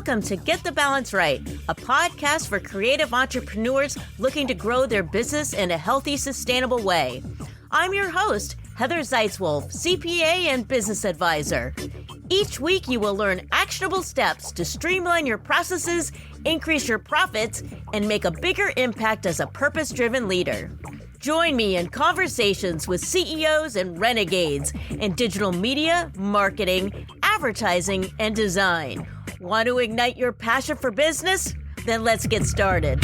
Welcome to Get the Balance Right, a podcast for creative entrepreneurs looking to grow their business in a healthy, sustainable way. I'm your host, Heather Zeitzwolf, CPA and business advisor. Each week, you will learn actionable steps to streamline your processes, increase your profits, and make a bigger impact as a purpose-driven leader. Join me in conversations with CEOs and renegades in digital media, marketing, advertising, and design. Want to ignite your passion for business? Then let's get started.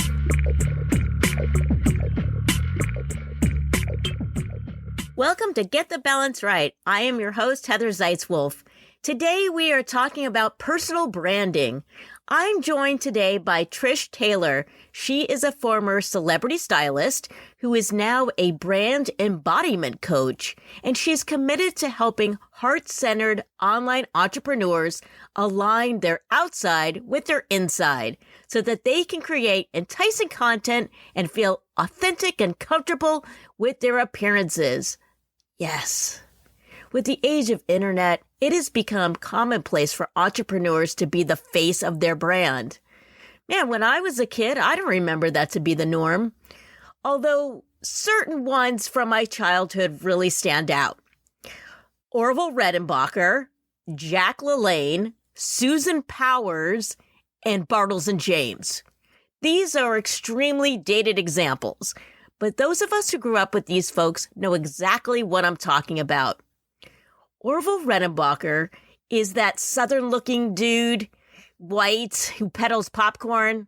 Welcome to Get the Balance Right. I am your host, Heather Zeitzwolf. Today we are talking about personal branding. I'm joined today by Trish Taylor. She is a former celebrity stylist who is now a brand embodiment coach, and she's committed to helping heart-centered online entrepreneurs align their outside with their inside so that they can create enticing content and feel authentic and comfortable with their appearances. Yes. With the age of internet, it has become commonplace for entrepreneurs to be the face of their brand. Man, when I was a kid, I don't remember that to be the norm. Although certain ones from my childhood really stand out. Orville Redenbacher, Jack LaLanne, Susan Powers, and Bartles and James. These are extremely dated examples, but those of us who grew up with these folks know exactly what I'm talking about. Orville Redenbacher is that southern-looking dude, white, who peddles popcorn.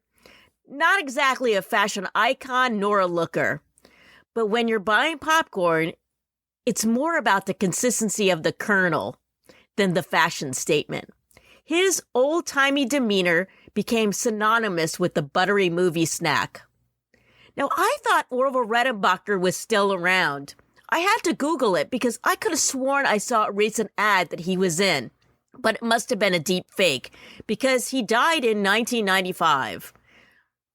Not exactly a fashion icon nor a looker. But when you're buying popcorn, it's more about the consistency of the kernel than the fashion statement. His old-timey demeanor became synonymous with the buttery movie snack. Now, I thought Orville Redenbacher was still around. I had to Google it because I could have sworn I saw a recent ad that he was in, but it must have been a deep fake because he died in 1995.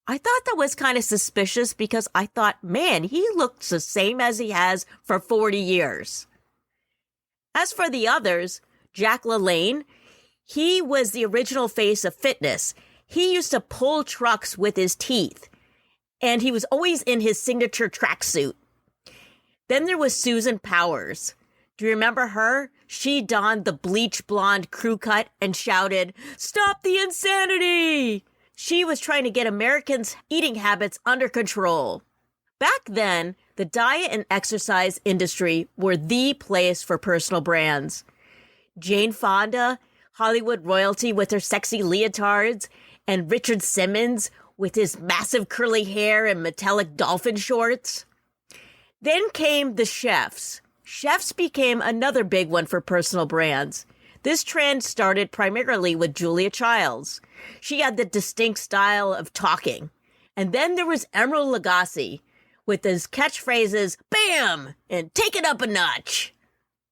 I thought that was kind of suspicious because I thought, man, he looks the same as he has for 40 years. As for the others, Jack LaLanne, he was the original face of fitness. He used to pull trucks with his teeth, and he was always in his signature tracksuit. Then there was Susan Powers. Do you remember her? She donned the bleach blonde crew cut and shouted, "Stop the insanity!" She was trying to get Americans' eating habits under control. Back then, the diet and exercise industry were the place for personal brands. Jane Fonda, Hollywood royalty with her sexy leotards, and Richard Simmons with his massive curly hair and metallic dolphin shorts. Then came the chefs. Chefs became another big one for personal brands. This trend started primarily with Julia Childs. She had the distinct style of talking. And then there was Emeril Lagasse with his catchphrases, "Bam!" and "Take it up a notch."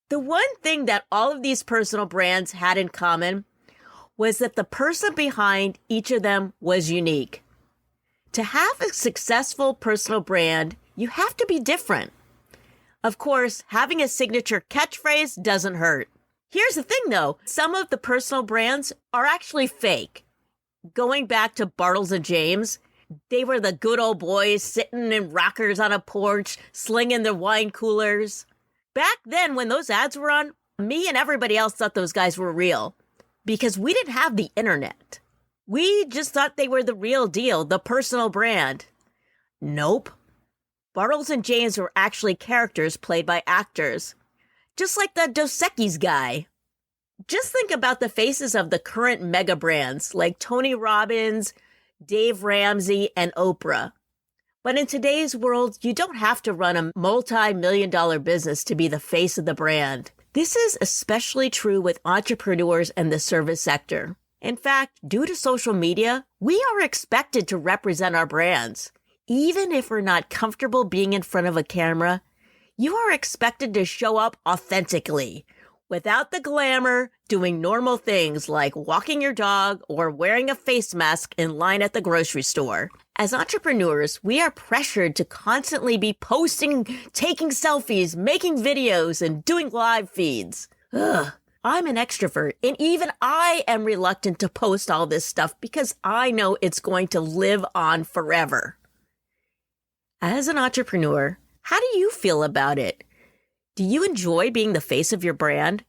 The one thing that all of these personal brands had in common was that the person behind each of them was unique. To have a successful personal brand, you have to be different. Of course, having a signature catchphrase doesn't hurt. Here's the thing, though. Some of the personal brands are actually fake. Going back to Bartles and James, they were the good old boys sitting in rockers on a porch, slinging their wine coolers. Back then, when those ads were on, me and everybody else thought those guys were real because we didn't have the internet. We just thought they were the real deal, the personal brand. Nope. Bartles and James were actually characters played by actors, just like the Dos Equis guy. Just think about the faces of the current mega brands like Tony Robbins, Dave Ramsey, and Oprah. But in today's world, you don't have to run a multi-million-dollar business to be the face of the brand. This is especially true with entrepreneurs and the service sector. In fact, due to social media, we are expected to represent our brands. Even if we're not comfortable being in front of a camera, you are expected to show up authentically, without the glamour, doing normal things like walking your dog or wearing a face mask in line at the grocery store. As entrepreneurs, we are pressured to constantly be posting, taking selfies, making videos, and doing live feeds. Ugh. I'm an extrovert, and even I am reluctant to post all this stuff because I know it's going to live on forever. As an entrepreneur, how do you feel about it? Do you enjoy being the face of your brand?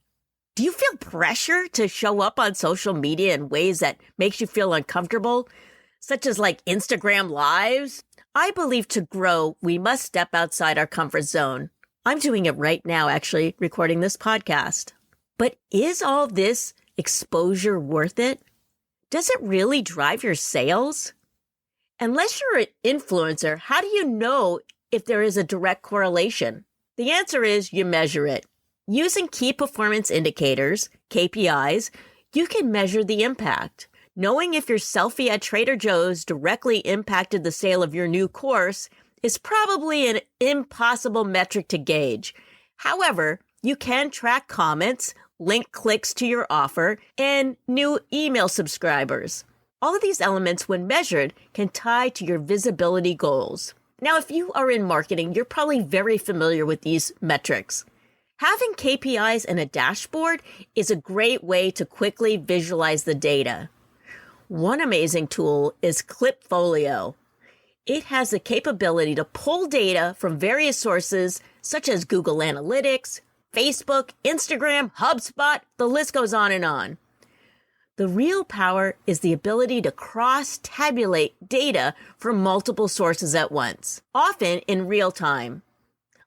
Do you feel pressure to show up on social media in ways that makes you feel uncomfortable, such as like Instagram Lives? I believe to grow, we must step outside our comfort zone. I'm doing it right now, actually, recording this podcast. But is all this exposure worth it? Does it really drive your sales? Unless you're an influencer, how do you know if there is a direct correlation? The answer is you measure it. Using key performance indicators, KPIs, you can measure the impact. Knowing if your selfie at Trader Joe's directly impacted the sale of your new course is probably an impossible metric to gauge. However, you can track comments, link clicks to your offer, and new email subscribers. All of these elements, when measured, can tie to your visibility goals. Now, if you are in marketing, you're probably very familiar with these metrics. Having KPIs and a dashboard is a great way to quickly visualize the data. One amazing tool is Clipfolio. It has the capability to pull data from various sources such as Google Analytics, Facebook, Instagram, HubSpot, the list goes on and on. The real power is the ability to cross-tabulate data from multiple sources at once, often in real time.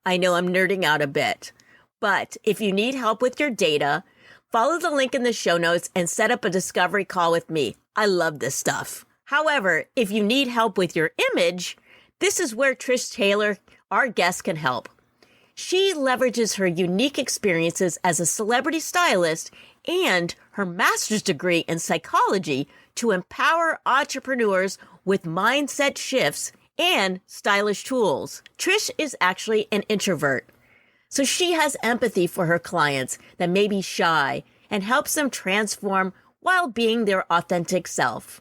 I know I'm nerding out a bit, but if you need help with your data, follow the link in the show notes and set up a discovery call with me. I love this stuff. However, if you need help with your image, this is where Trish Taylor, our guest, can help. She leverages her unique experiences as a celebrity stylist and her master's degree in psychology to empower entrepreneurs with mindset shifts and stylish tools. Trish is actually an introvert, so she has empathy for her clients that may be shy and helps them transform while being their authentic self.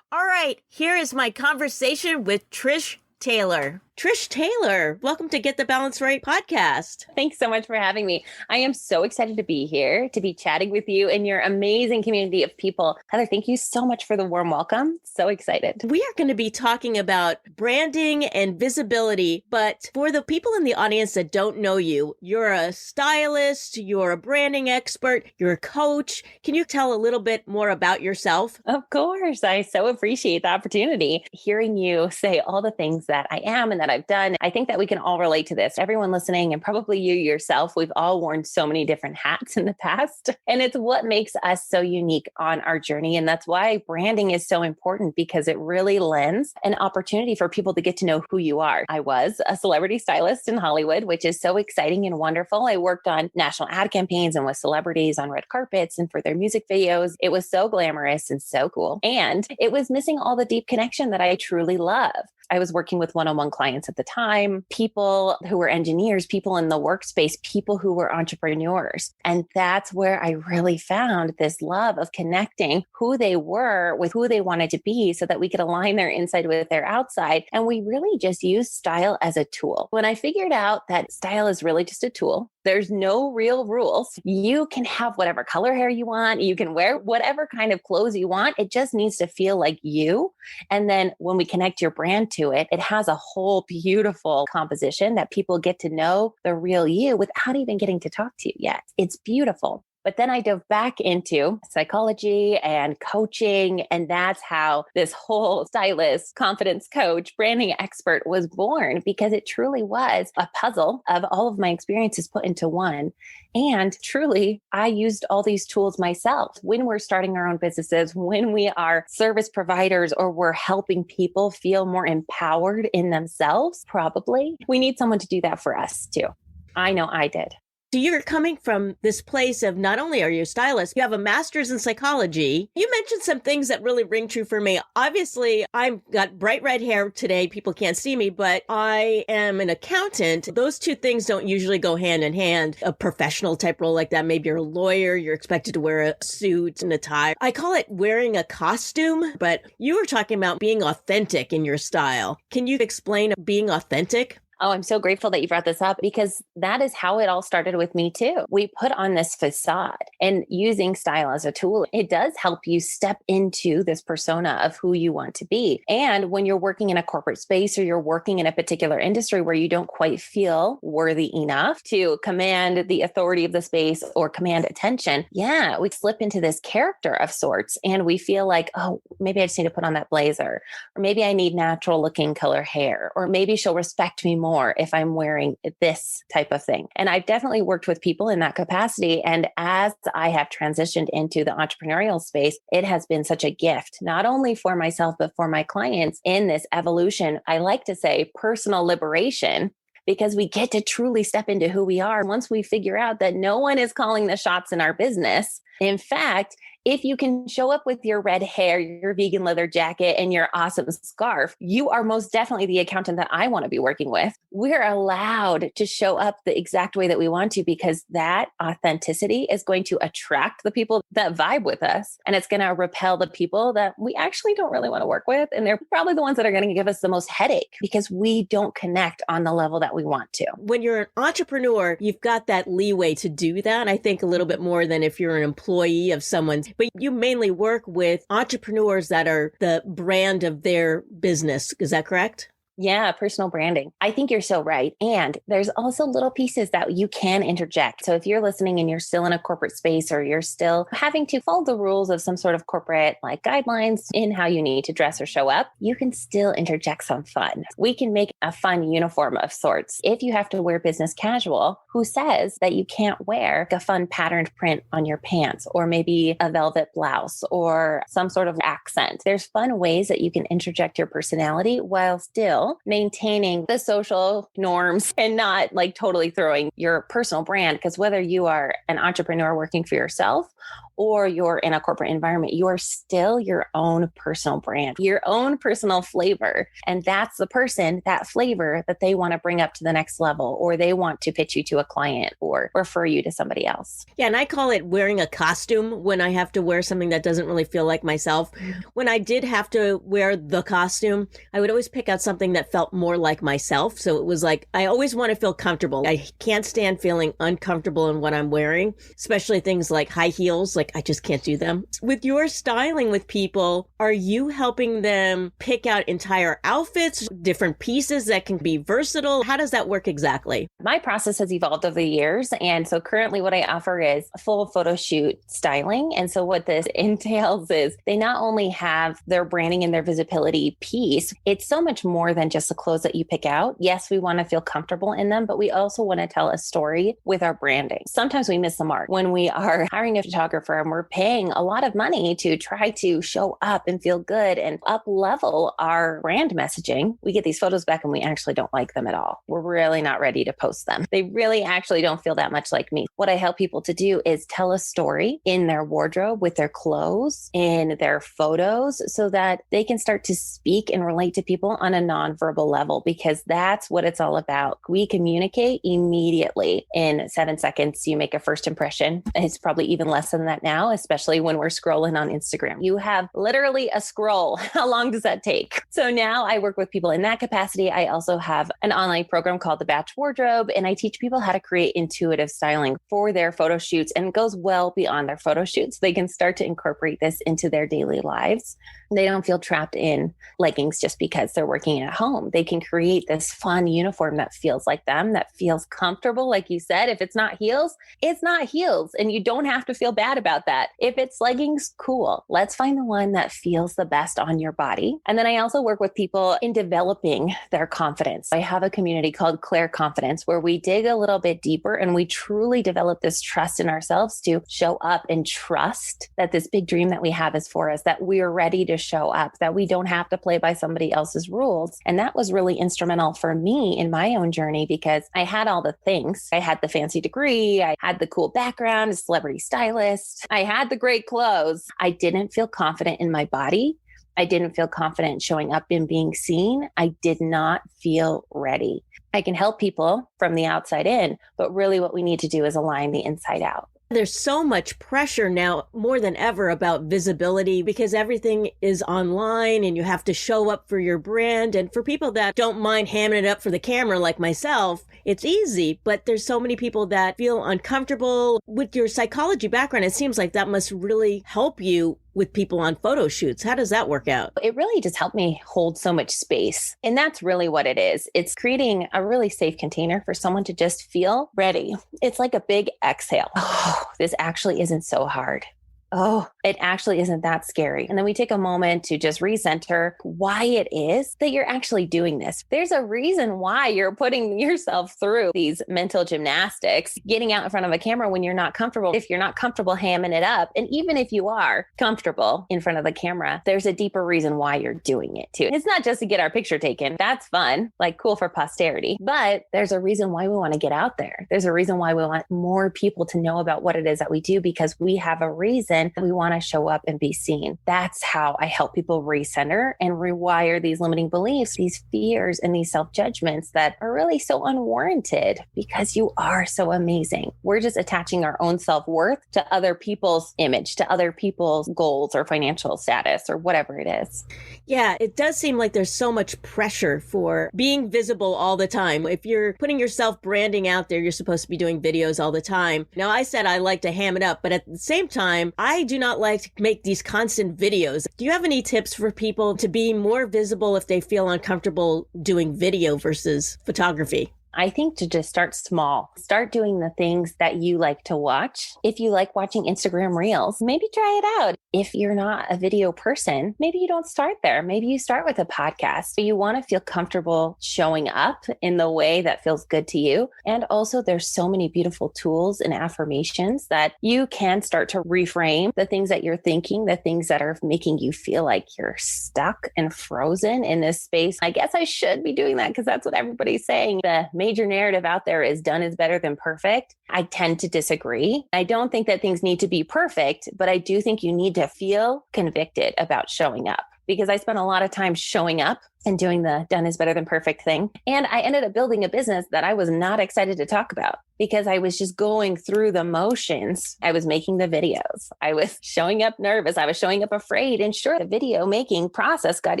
All right, here is my conversation with Trish Taylor. Trish Taylor, welcome to Get the Balance Right podcast. Thanks so much for having me. I am so excited to be here, to be chatting with you and your amazing community of people. Heather, thank you so much for the warm welcome. So excited. We are going to be talking about branding and visibility, but for the people in the audience that don't know you, you're a stylist, you're a branding expert, you're a coach. Can you tell a little bit more about yourself? Of course. I so appreciate the opportunity. Hearing you say all the things that I am and that I've done, I think that we can all relate to this. Everyone listening, and probably you yourself, we've all worn so many different hats in the past. And it's what makes us so unique on our journey. And that's why branding is so important, because it really lends an opportunity for people to get to know who you are. I was a celebrity stylist in Hollywood, which is so exciting and wonderful. I worked on national ad campaigns and with celebrities on red carpets and for their music videos. It was so glamorous and so cool. And it was missing all the deep connection that I truly love. I was working with one-on-one clients at the time, people who were engineers, people in the workspace, people who were entrepreneurs. And that's where I really found this love of connecting who they were with who they wanted to be so that we could align their inside with their outside. And we really just use style as a tool. When I figured out that style is really just a tool, there's no real rules. You can have whatever color hair you want. You can wear whatever kind of clothes you want. It just needs to feel like you. And then when we connect your brand to it, it has a whole beautiful composition that people get to know the real you without even getting to talk to you yet. It's beautiful. But then I dove back into psychology and coaching. And that's how this whole stylist, confidence coach, branding expert was born, because it truly was a puzzle of all of my experiences put into one. And truly, I used all these tools myself when we're starting our own businesses, when we are service providers, or we're helping people feel more empowered in themselves. Probably we need someone to do that for us too. I know I did. So you're coming from this place of not only are you a stylist, you have a master's in psychology. You mentioned some things that really ring true for me. Obviously, I've got bright red hair today. People can't see me, but I am an accountant. Those two things don't usually go hand in hand. A professional type role like that, maybe you're a lawyer, you're expected to wear a suit and a tie. I call it wearing a costume, but you were talking about being authentic in your style. Can you explain being authentic? Oh, I'm so grateful that you brought this up because that is how it all started with me too. We put on this facade, and using style as a tool, it does help you step into this persona of who you want to be. And when you're working in a corporate space or you're working in a particular industry where you don't quite feel worthy enough to command the authority of the space or command attention, yeah, we slip into this character of sorts and we feel like, oh, maybe I just need to put on that blazer, or maybe I need natural looking color hair, or maybe she'll respect me more if I'm wearing this type of thing. And I've definitely worked with people in that capacity. And as I have transitioned into the entrepreneurial space, it has been such a gift, not only for myself, but for my clients in this evolution. I like to say personal liberation, because we get to truly step into who we are once we figure out that no one is calling the shots in our business. In fact, if you can show up with your red hair, your vegan leather jacket, and your awesome scarf, you are most definitely the accountant that I want to be working with. We're allowed to show up the exact way that we want to, because that authenticity is going to attract the people that vibe with us. And it's going to repel the people that we actually don't really want to work with. And they're probably the ones that are going to give us the most headache because we don't connect on the level that we want to. When you're an entrepreneur, you've got that leeway to do that. I think a little bit more than if you're an employee of someone's. But you mainly work with entrepreneurs that are the brand of their business. Is that correct? Yeah, personal branding. I think you're so right. And there's also little pieces that you can interject. So if you're listening and you're still in a corporate space, or you're still having to follow the rules of some sort of corporate like guidelines in how you need to dress or show up, you can still interject some fun. We can make a fun uniform of sorts. If you have to wear business casual, who says that you can't wear a fun patterned print on your pants, or maybe a velvet blouse or some sort of accent? There's fun ways that you can interject your personality while still maintaining the social norms and not like totally throwing your personal brand. Because whether you are an entrepreneur working for yourself or you're in a corporate environment, you are still your own personal brand, your own personal flavor. And that's the person, that flavor that they want to bring up to the next level, or they want to pitch you to a client or refer you to somebody else. Yeah. And I call it wearing a costume when I have to wear something that doesn't really feel like myself. When I did have to wear the costume, I would always pick out something that felt more like myself. So it was like, I always want to feel comfortable. I can't stand feeling uncomfortable in what I'm wearing, especially things like high heels. Like I just can't do them. With your styling with people, are you helping them pick out entire outfits, different pieces that can be versatile? How does that work exactly? My process has evolved over the years. And so currently what I offer is a full photo shoot styling. And so what this entails is they not only have their branding and their visibility piece, it's so much more than just the clothes that you pick out. Yes, we want to feel comfortable in them, but we also want to tell a story with our branding. Sometimes we miss the mark when we are hiring a photographer and we're paying a lot of money to try to show up and feel good and up level our brand messaging. We get these photos back and we actually don't like them at all. We're really not ready to post them. They really actually don't feel that much like me. What I help people to do is tell a story in their wardrobe, with their clothes, in their photos, so that they can start to speak and relate to people on a nonverbal level, because that's what it's all about. We communicate immediately. In 7 seconds, you make a first impression. It's probably even less than that now, especially when we're scrolling on Instagram. You have literally a scroll. How long does that take? So now I work with people in that capacity. I also have an online program called the Batch Wardrobe, and I teach people how to create intuitive styling for their photo shoots, and it goes well beyond their photo shoots. They can start to incorporate this into their daily lives. They don't feel trapped in leggings just because they're working at home. They can create this fun uniform that feels like them, that feels comfortable. Like you said, if it's not heels, it's not heels. And you don't have to feel bad about that. If it's leggings, cool. Let's find the one that feels the best on your body. And then I also work with people in developing their confidence. I have a community called Claire Confidence, where we dig a little bit deeper and we truly develop this trust in ourselves to show up and trust that this big dream that we have is for us, that we are ready to show up, that we don't have to play by somebody else's rules. And that was really instrumental for me in my own journey, because I had all the things. I had the fancy degree. I had the cool background, a celebrity stylist. I had the great clothes. I didn't feel confident in my body. I didn't feel confident showing up and being seen. I did not feel ready. I can help people from the outside in, but really what we need to do is align the inside out. There's so much pressure now, more than ever, about visibility because everything is online and you have to show up for your brand. And for people that don't mind hamming it up for the camera like myself, it's easy. But there's so many people that feel uncomfortable. With your psychology background, it seems like that must really help you with people on photo shoots. How does that work out? It really just helped me hold so much space. And that's really what it is. It's creating a really safe container for someone to just feel ready. It's like a big exhale. Oh, this actually isn't so hard. Oh, it actually isn't that scary. And then we take a moment to just recenter why it is that you're actually doing this. There's a reason why you're putting yourself through these mental gymnastics, getting out in front of a camera when you're not comfortable. If you're not comfortable hamming it up, and even if you are comfortable in front of the camera, there's a deeper reason why you're doing it too. It's not just to get our picture taken. That's fun, like cool for posterity. But there's a reason why we want to get out there. There's a reason why we want more people to know about what it is that we do, because we have a reason that we want to show up and be seen. That's how I help people recenter and rewire these limiting beliefs, these fears, and these self-judgments that are really so unwarranted because you are so amazing. We're just attaching our own self-worth to other people's image, to other people's goals or financial status or whatever it is. Yeah, it does seem like there's so much pressure for being visible all the time. If you're putting yourself branding out there, you're supposed to be doing videos all the time. Now, I said I like to ham it up, but at the same time, I do not like to make these constant videos. Do you have any tips for people to be more visible if they feel uncomfortable doing video versus photography? I think to just start small, start doing the things that you like to watch. If you like watching Instagram Reels, maybe try it out. If you're not a video person, maybe you don't start there. Maybe you start with a podcast. You want to feel comfortable showing up in the way that feels good to you. And also there's so many beautiful tools and affirmations that you can start to reframe the things that you're thinking, the things that are making you feel like you're stuck and frozen in this space. I guess I should be doing that because that's what everybody's saying. The major narrative out there is done is better than perfect. I tend to disagree. I don't think that things need to be perfect, but I do think you need to feel convicted about showing up, because I spent a lot of time showing up and doing the done is better than perfect thing. And I ended up building a business that I was not excited to talk about because I was just going through the motions. I was making the videos. I was showing up nervous. I was showing up afraid. And sure, the video making process got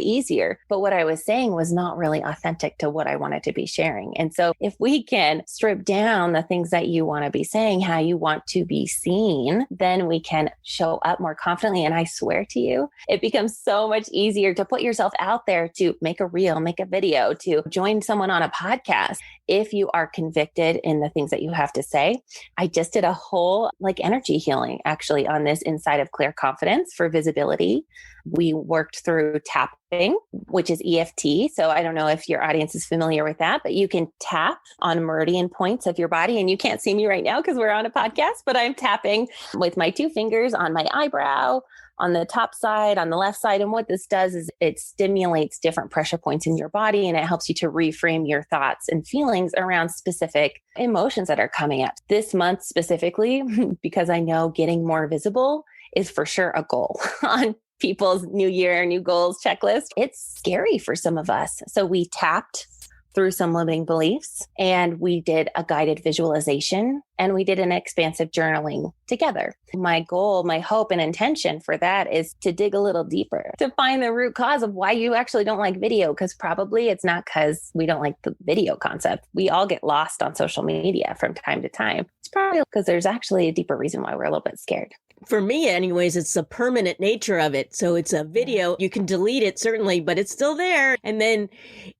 easier, but what I was saying was not really authentic to what I wanted to be sharing. And so if we can strip down the things that you want to be saying, how you want to be seen, then we can show up more confidently. And I swear to you, it becomes so much easier to put yourself out there, to make a reel, make a video, to join someone on a podcast. If you are convicted in the things that you have to say, I just did a whole energy healing actually on this inside of Clear Confidence for visibility. We worked through tapping, which is EFT. So I don't know if your audience is familiar with that, but you can tap on meridian points of your body. And you can't see me right now because we're on a podcast, but I'm tapping with my 2 fingers on my eyebrow, on the top side, on the left side. And what this does is it stimulates different pressure points in your body, and it helps you to reframe your thoughts and feelings around specific emotions that are coming up. This month specifically, because I know getting more visible is for sure a goal on people's new year, new goals checklist. It's scary for some of us. So we tapped through some limiting beliefs, and we did a guided visualization, and we did an expansive journaling together. My goal, my hope and intention for that is to dig a little deeper, to find the root cause of why you actually don't like video, because probably it's not because we don't like the video concept. We all get lost on social media from time to time. It's probably because there's actually a deeper reason why we're a little bit scared. For me, anyways, it's the permanent nature of it. So it's a video. You can delete it, certainly, but it's still there. And then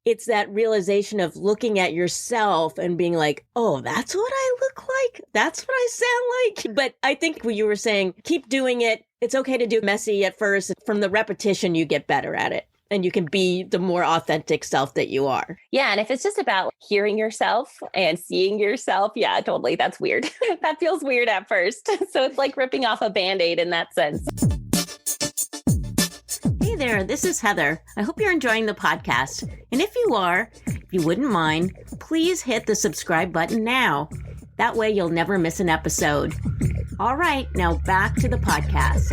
it's that realization of looking at yourself and being like, oh, that's what I look like. That's what I sound like. But I think what you were saying, keep doing it. It's okay to do messy at first. From the repetition, you get better at it. And you can be the more authentic self that you are. Yeah. And if it's just about hearing yourself and seeing yourself, yeah, totally. That's weird. That feels weird at first. So it's like ripping off a Band-Aid in that sense. Hey there, this is Heather. I hope you're enjoying the podcast. And if you are, if you wouldn't mind, please hit the subscribe button now. That way you'll never miss an episode. All right, now back to the podcast.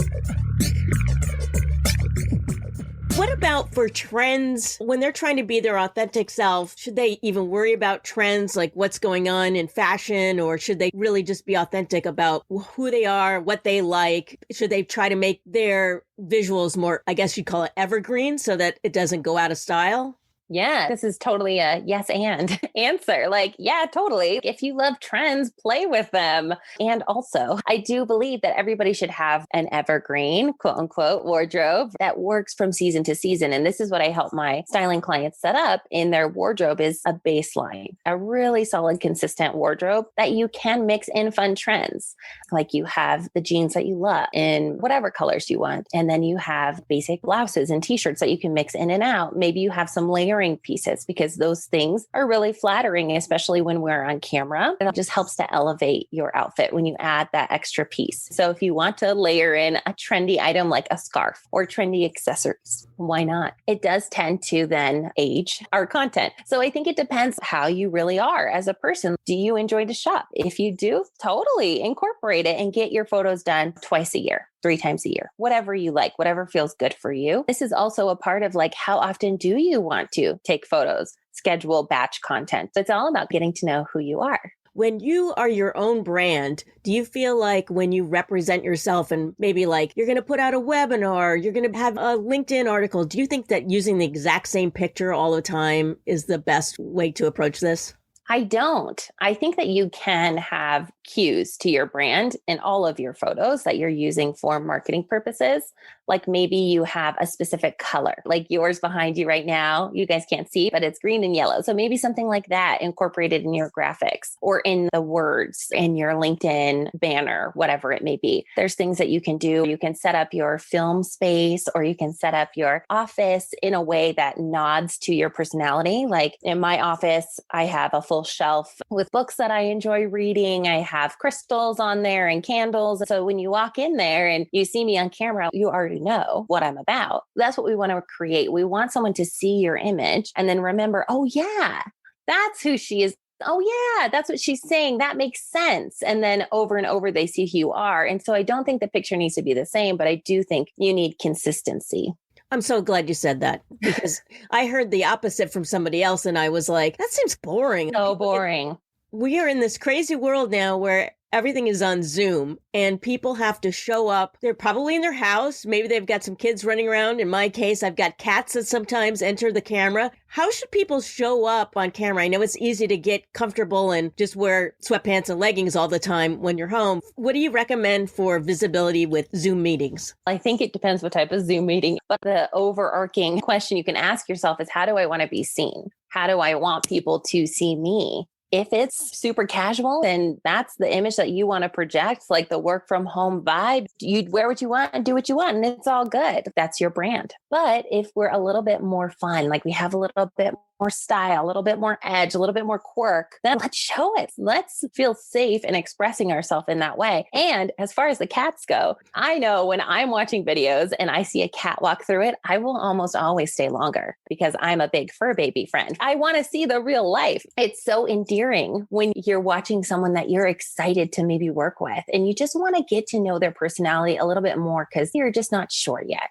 What about for trends when they're trying to be their authentic self? Should they even worry about trends like what's going on in fashion, or should they really just be authentic about who they are, what they like? Should they try to make their visuals more, I guess you'd call it evergreen, so that it doesn't go out of style? Yeah, this is totally a yes and answer. Like, yeah, totally. If you love trends, play with them. And also, I do believe that everybody should have an evergreen, quote unquote, wardrobe that works from season to season. And this is what I help my styling clients set up in their wardrobe is a baseline, a really solid, consistent wardrobe that you can mix in fun trends. Like you have the jeans that you love in whatever colors you want. And then you have basic blouses and t-shirts that you can mix in and out. Maybe you have some layering pieces because those things are really flattering, especially when we're on camera. It just helps to elevate your outfit when you add that extra piece. So if you want to layer in a trendy item like a scarf or trendy accessories, why not? It does tend to then age our content. So I think it depends how you really are as a person. Do you enjoy to shop? If you do, totally incorporate it and get your photos done twice a year. 3 times a year, whatever you like, whatever feels good for you. This is also a part of like, how often do you want to take photos, schedule batch content? It's all about getting to know who you are. When you are your own brand, do you feel like when you represent yourself and maybe like you're going to put out a webinar, you're going to have a LinkedIn article, do you think that using the exact same picture all the time is the best way to approach this? I don't. I think that you can have cues to your brand in all of your photos that you're using for marketing purposes. Like maybe you have a specific color, like yours behind you right now. You guys can't see, but it's green and yellow. So maybe something like that incorporated in your graphics or in the words in your LinkedIn banner, whatever it may be. There's things that you can do. You can set up your film space or you can set up your office in a way that nods to your personality. Like in my office, I have a full shelf with books that I enjoy reading. I have crystals on there and candles. So when you walk in there and you see me on camera, you already know what I'm about. That's what we want to create. We want someone to see your image and then remember, oh yeah, that's who she is. Oh yeah, that's what she's saying. That makes sense. And then over and over, they see who you are. And so I don't think the picture needs to be the same, but I do think you need consistency. I'm so glad you said that because I heard the opposite from somebody else and I was like, that seems boring. So boring. We are in this crazy world now where everything is on Zoom and people have to show up. They're probably in their house. Maybe they've got some kids running around. In my case, I've got cats that sometimes enter the camera. How should people show up on camera? I know it's easy to get comfortable and just wear sweatpants and leggings all the time when you're home. What do you recommend for visibility with Zoom meetings? I think it depends what type of Zoom meeting, but the overarching question you can ask yourself is, how do I want to be seen? How do I want people to see me? If it's super casual, then that's the image that you want to project, like the work from home vibe. You wear what you want and do what you want, and it's all good. That's your brand. But if we're a little bit more fun, like we have a little bit more style, a little bit more edge, a little bit more quirk, then let's show it. Let's feel safe in expressing ourselves in that way. And as far as the cats go, I know when I'm watching videos and I see a cat walk through it, I will almost always stay longer because I'm a big fur baby friend. I want to see the real life. It's so endearing when you're watching someone that you're excited to maybe work with and you just want to get to know their personality a little bit more because you're just not sure yet.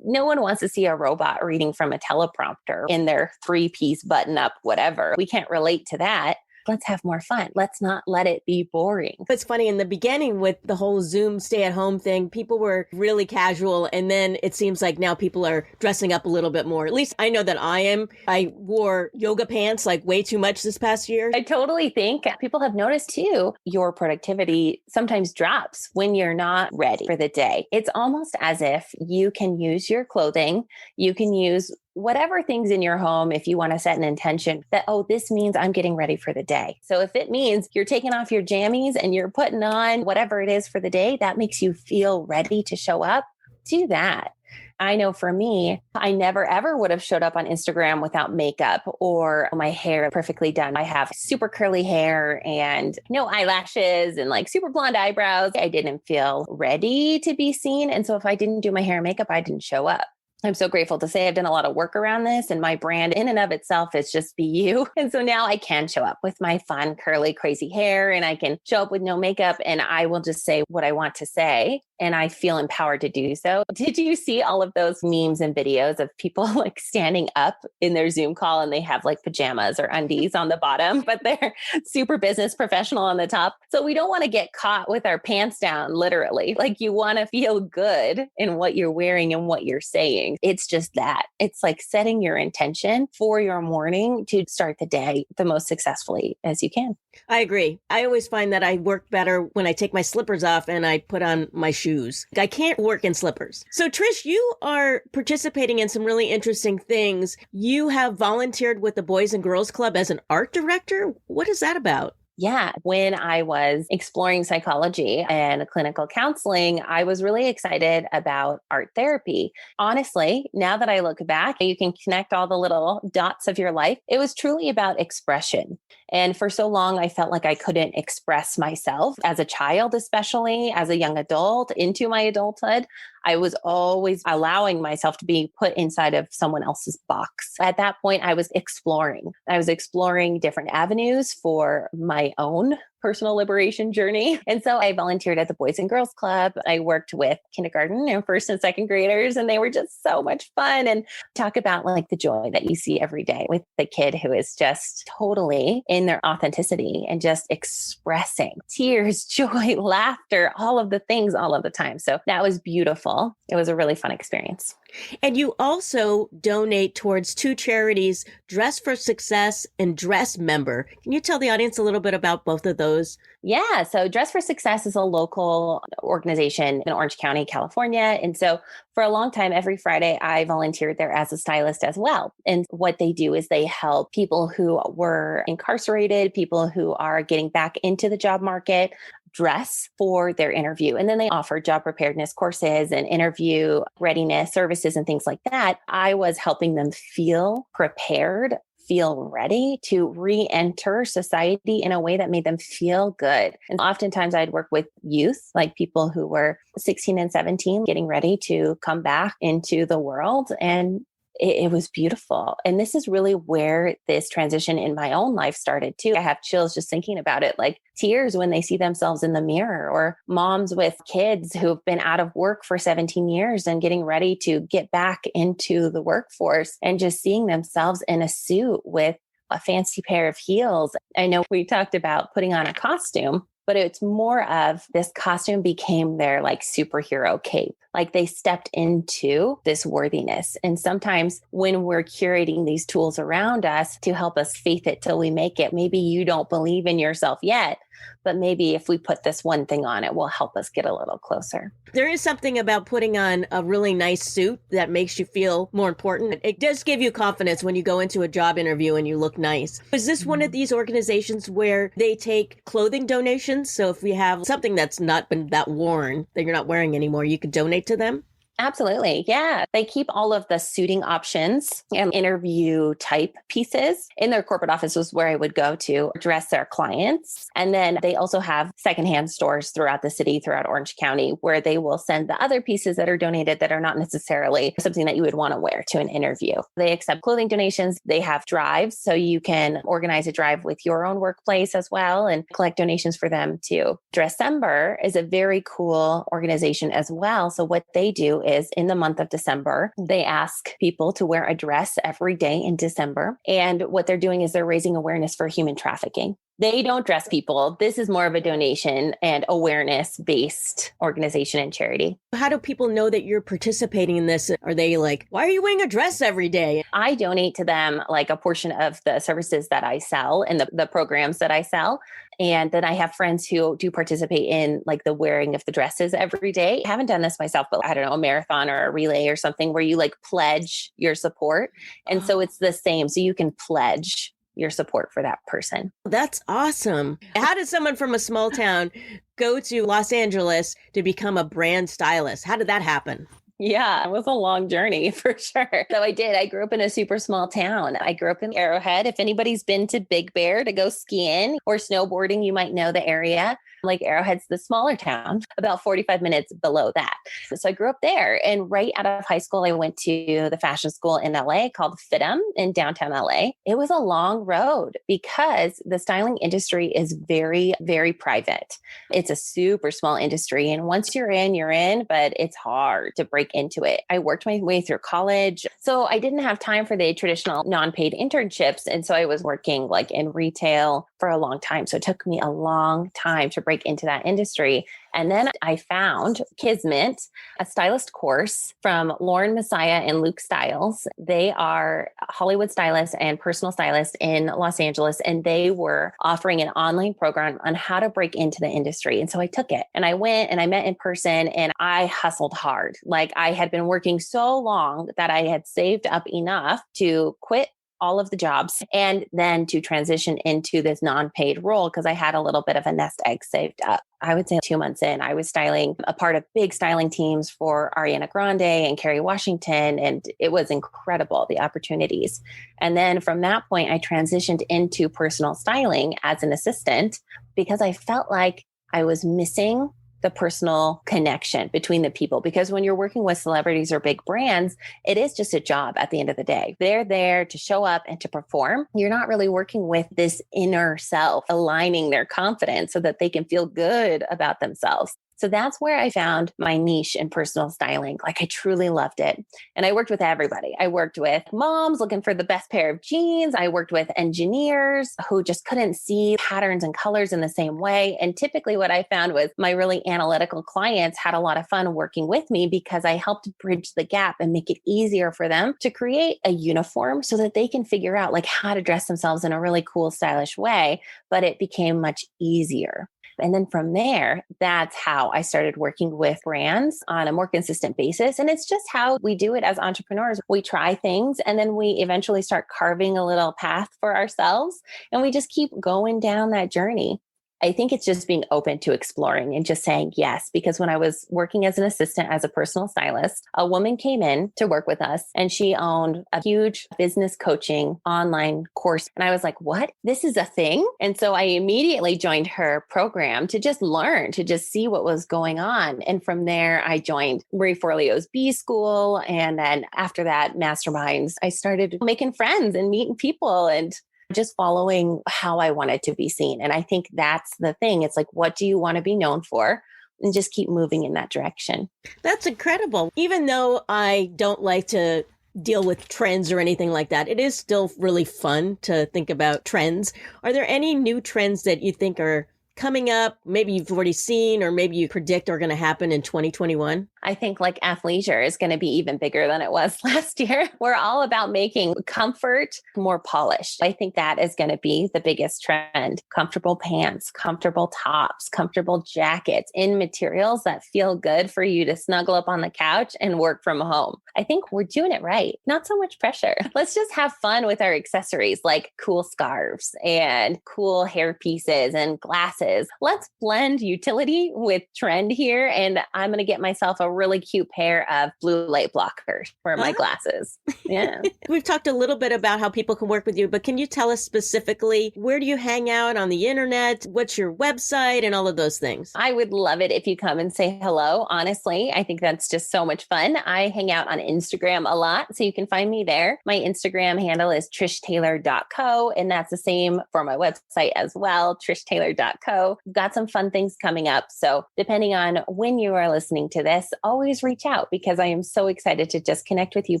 No one wants to see a robot reading from a teleprompter in their 3-piece button up, whatever. We can't relate to that. Let's have more fun. Let's not let it be boring. It's funny in the beginning with the whole Zoom stay at home thing, people were really casual. And then it seems like now people are dressing up a little bit more. At least I know that I am. I wore yoga pants like way too much this past year. I totally think people have noticed too, your productivity sometimes drops when you're not ready for the day. It's almost as if you can use your clothing, you can use whatever things in your home, if you want to set an intention that, oh, this means I'm getting ready for the day. So if it means you're taking off your jammies and you're putting on whatever it is for the day, that makes you feel ready to show up, do that. I know for me, I never ever would have showed up on Instagram without makeup or my hair perfectly done. I have super curly hair and no eyelashes and like super blonde eyebrows. I didn't feel ready to be seen. And so if I didn't do my hair and makeup, I didn't show up. I'm so grateful to say I've done a lot of work around this, and my brand in and of itself is just be you. And so now I can show up with my fun, curly, crazy hair, and I can show up with no makeup, and I will just say what I want to say. And I feel empowered to do so. Did you see all of those memes and videos of people like standing up in their Zoom call and they have like pajamas or undies on the bottom, but they're super business professional on the top? So we don't want to get caught with our pants down, literally. Like you want to feel good in what you're wearing and what you're saying. It's just that. It's like setting your intention for your morning to start the day the most successfully as you can. I agree. I always find that I work better when I take my slippers off and I put on my shoes. I can't work in slippers. So Trish, you are participating in some really interesting things. You have volunteered with the Boys and Girls Club as an art director. What is that about? Yeah. When I was exploring psychology and clinical counseling, I was really excited about art therapy. Honestly, now that I look back, you can connect all the little dots of your life. It was truly about expression. And for so long, I felt like I couldn't express myself as a child, especially as a young adult into my adulthood. I was always allowing myself to be put inside of someone else's box. At that point, I was exploring. I was exploring different avenues for my own personal liberation journey. And so I volunteered at the Boys and Girls Club. I worked with kindergarten and first and second graders, and they were just so much fun. And talk about like the joy that you see every day with the kid who is just totally in their authenticity and just expressing tears, joy, laughter, all of the things all of the time. So that was beautiful. It was a really fun experience. And you also donate towards two charities, Dress for Success and Dress Member. Can you tell the audience a little bit about both of those? Yeah. So Dress for Success is a local organization in Orange County, California. And so for a long time, every Friday, I volunteered there as a stylist as well. And what they do is they help people who were incarcerated, people who are getting back into the job market, dress for their interview. And then they offer job preparedness courses and interview readiness services and things like that. I was helping them feel prepared, feel ready to re-enter society in a way that made them feel good. And oftentimes I'd work with youth, like people who were 16 and 17, getting ready to come back into the world. And it was beautiful. And this is really where this transition in my own life started too. I have chills just thinking about it, like tears when they see themselves in the mirror, or moms with kids who've been out of work for 17 years and getting ready to get back into the workforce and just seeing themselves in a suit with a fancy pair of heels. I know we talked about putting on a costume, but it's more of this costume became their like superhero cape. Like they stepped into this worthiness. And sometimes when we're curating these tools around us to help us faith it till we make it, maybe you don't believe in yourself yet, but maybe if we put this one thing on, it will help us get a little closer. There is something about putting on a really nice suit that makes you feel more important. It does give you confidence when you go into a job interview and you look nice. Is this one of these organizations where they take clothing donations? So if you have something that's not been that worn, that you're not wearing anymore, you could donate to them? Absolutely. Yeah. They keep all of the suiting options and interview type pieces in their corporate offices where I would go to address their clients. And then they also have secondhand stores throughout the city, throughout Orange County, where they will send the other pieces that are donated that are not necessarily something that you would want to wear to an interview. They accept clothing donations. They have drives, so you can organize a drive with your own workplace as well and collect donations for them too. Dressember is a very cool organization as well. So what they do is in the month of December, they ask people to wear a dress every day in December. And what they're doing is they're raising awareness for human trafficking. They don't dress people. This is more of a donation and awareness-based organization and charity. How do people know that you're participating in this? Are they like, why are you wearing a dress every day? I donate to them like a portion of the services that I sell and the programs that I sell. And then I have friends who do participate in like the wearing of the dresses every day. I haven't done this myself, but I don't know, a marathon or a relay or something where you like pledge your support. And so it's the same. So you can pledge your support for that person. That's awesome. How did someone from a small town go to Los Angeles to become a brand stylist? How did that happen? Yeah, it was a long journey for sure. So I did. I grew up in a super small town. I grew up in Arrowhead. If anybody's been to Big Bear to go skiing or snowboarding, you might know the area. like Arrowhead's the smaller town, about 45 minutes below that. So I grew up there. And right out of high school, I went to the fashion school in LA called FITM in downtown LA. It was a long road because the styling industry is very, very private. It's a super small industry. And once you're in, but it's hard to break into it. I worked my way through college. So I didn't have time for the traditional non-paid internships. And so I was working like in retail for a long time. So it took me a long time to break into that industry. And then I found Kismet, a stylist course from Lauren Messiah and Luke Stiles. They are Hollywood stylists and personal stylists in Los Angeles. And they were offering an online program on how to break into the industry. And so I took it and I went and I met in person and I hustled hard. Like I had been working so long that I had saved up enough to quit all of the jobs and then to transition into this non-paid role because I had a little bit of a nest egg saved up. I would say 2 months in, I was styling a part of big styling teams for Ariana Grande and Kerry Washington. And it was incredible, the opportunities. And then from that point, I transitioned into personal styling as an assistant because I felt like I was missing the personal connection between the people. Because when you're working with celebrities or big brands, it is just a job at the end of the day. They're there to show up and to perform. You're not really working with this inner self, aligning their confidence so that they can feel good about themselves. So that's where I found my niche in personal styling. Like I truly loved it. And I worked with everybody. I worked with moms looking for the best pair of jeans. I worked with engineers who just couldn't see patterns and colors in the same way. And typically what I found was my really analytical clients had a lot of fun working with me because I helped bridge the gap and make it easier for them to create a uniform so that they can figure out like how to dress themselves in a really cool, stylish way. But it became much easier. And then from there, that's how I started working with brands on a more consistent basis. And it's just how we do it as entrepreneurs. We try things and then we eventually start carving a little path for ourselves. And we just keep going down that journey. I think it's just being open to exploring and just saying yes. Because when I was working as an assistant, as a personal stylist, a woman came in to work with us and she owned a huge business coaching online course. And I was like, what? This is a thing? And so I immediately joined her program to just learn, to just see what was going on. And from there, I joined Marie Forleo's B School. And then after that, Masterminds, I started making friends and meeting people and just following how I wanted to be seen. And I think that's the thing. It's like, what do you want to be known for? And just keep moving in that direction. That's incredible. Even though I don't like to deal with trends or anything like that, it is still really fun to think about trends. Are there any new trends that you think are coming up, maybe you've already seen, or maybe you predict are going to happen in 2021? I think like athleisure is going to be even bigger than it was last year. We're all about making comfort more polished. I think that is going to be the biggest trend. Comfortable pants, comfortable tops, comfortable jackets in materials that feel good for you to snuggle up on the couch and work from home. I think we're doing it right. Not so much pressure. Let's just have fun with our accessories like cool scarves and cool hair pieces and glasses. Let's blend utility with trend here. And I'm going to get myself a really cute pair of blue light blockers for my glasses. Yeah. We've talked a little bit about how people can work with you, but can you tell us specifically, where do you hang out on the internet? What's your website and all of those things? I would love it if you come and say hello. Honestly, I think that's just so much fun. I hang out on Instagram a lot, so you can find me there. My Instagram handle is trishtaylor.co, and that's the same for my website as well, trishtaylor.co. Got some fun things coming up. So depending on when you are listening to this, always reach out because I am so excited to just connect with you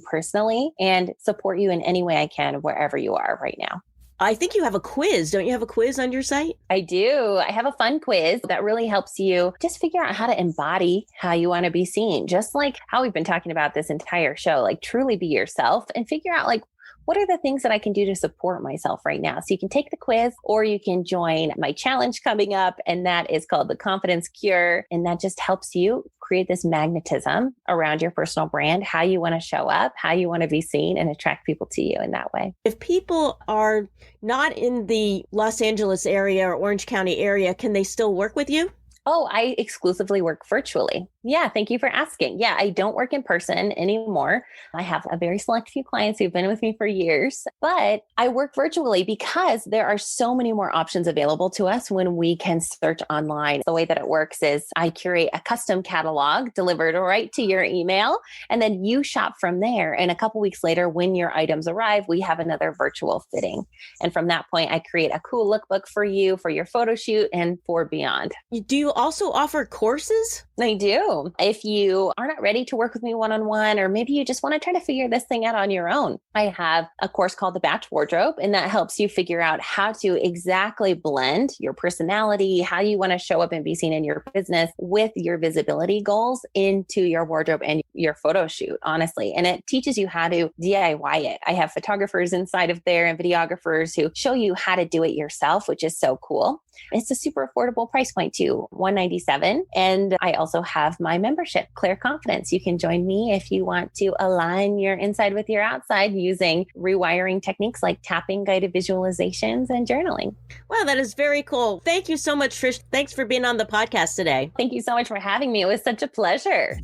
personally and support you in any way I can wherever you are right now. I think you have a quiz. Don't you have a quiz on your site? I do. I have a fun quiz that really helps you just figure out how to embody how you want to be seen. Just like how we've been talking about this entire show, like truly be yourself and figure out like, what are the things that I can do to support myself right now? So you can take the quiz or you can join my challenge coming up. And that is called the Confidence Cure. And that just helps you create this magnetism around your personal brand, how you want to show up, how you want to be seen and attract people to you in that way. If people are not in the Los Angeles area or Orange County area, can they still work with you? Oh, I exclusively work virtually. Yeah, thank you for asking. Yeah, I don't work in person anymore. I have a very select few clients who've been with me for years, but I work virtually because there are so many more options available to us when we can search online. The way that it works is I curate a custom catalog delivered right to your email, and then you shop from there. And a couple weeks later, when your items arrive, we have another virtual fitting. And from that point, I create a cool lookbook for you for your photo shoot and for beyond. Do you also offer courses? I do. If you are not ready to work with me one-on-one, or maybe you just want to try to figure this thing out on your own, I have a course called the Batch Wardrobe, and that helps you figure out how to exactly blend your personality, how you want to show up and be seen in your business with your visibility goals into your wardrobe and your photo shoot, honestly. And it teaches you how to DIY it. I have photographers inside of there and videographers who show you how to do it yourself, which is so cool. It's a super affordable price point too, $197. And I also have my membership, Clear Confidence. You can join me if you want to align your inside with your outside using rewiring techniques like tapping, guided visualizations, and journaling. Wow, that is very cool. Thank you so much, Trish. Thanks for being on the podcast today. Thank you so much for having me. It was such a pleasure.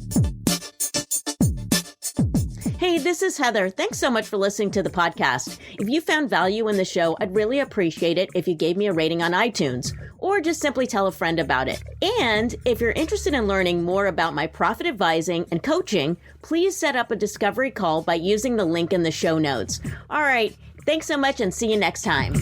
Hey, this is Heather. Thanks so much for listening to the podcast. If you found value in the show, I'd really appreciate it if you gave me a rating on iTunes, or just simply tell a friend about it. And if you're interested in learning more about my profit advising and coaching, please set up a discovery call by using the link in the show notes. All right, thanks so much and see you next time.